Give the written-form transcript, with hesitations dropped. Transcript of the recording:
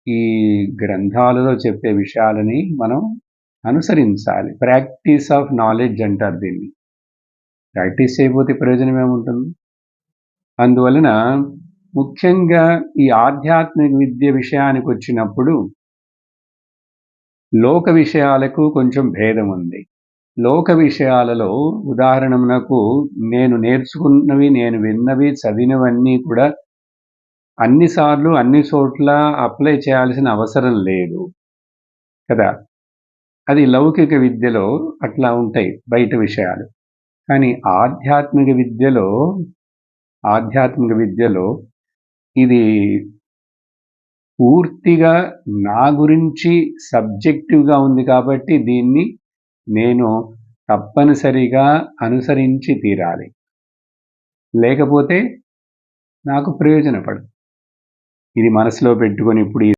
ఈ గ్రంథాలలో చెప్పే విషయాలని మనం అనుసరించాలి. ప్రాక్టీస్ ఆఫ్ నాలెడ్జ్ అంటారు దీన్ని. ప్రాక్టీస్ చేయకపోతే ప్రయోజనం ఏముంటుంది? అందువలన ముఖ్యంగా ఈ ఆధ్యాత్మిక విద్య విషయానికొచ్చినప్పుడు లోక విషయాలకు కొంచెం భేదం ఉంది. లోక విషయాలలో ఉదాహరణకు నేను నేర్చుకున్నవి, నేను విన్నవి, చదివినవన్నీ కూడా అన్ని సార్లు అన్ని చోట్ల అప్లై చేయాల్సిన అవసరం లేదు కదా. అది లౌకిక విద్యలో అట్లా ఉంటాయి బయట విషయాలు. కానీ ఆధ్యాత్మిక విద్యలో ఇది పూర్తిగా నా గురించి సబ్జెక్టివ్గా ఉంది కాబట్టి దీన్ని నేను తప్పనిసరిగా అనుసరించి తీరాలి. లేకపోతే నాకు ప్రయోజనపడదు. ఇది మనసులో పెట్టుకొని ఇప్పుడు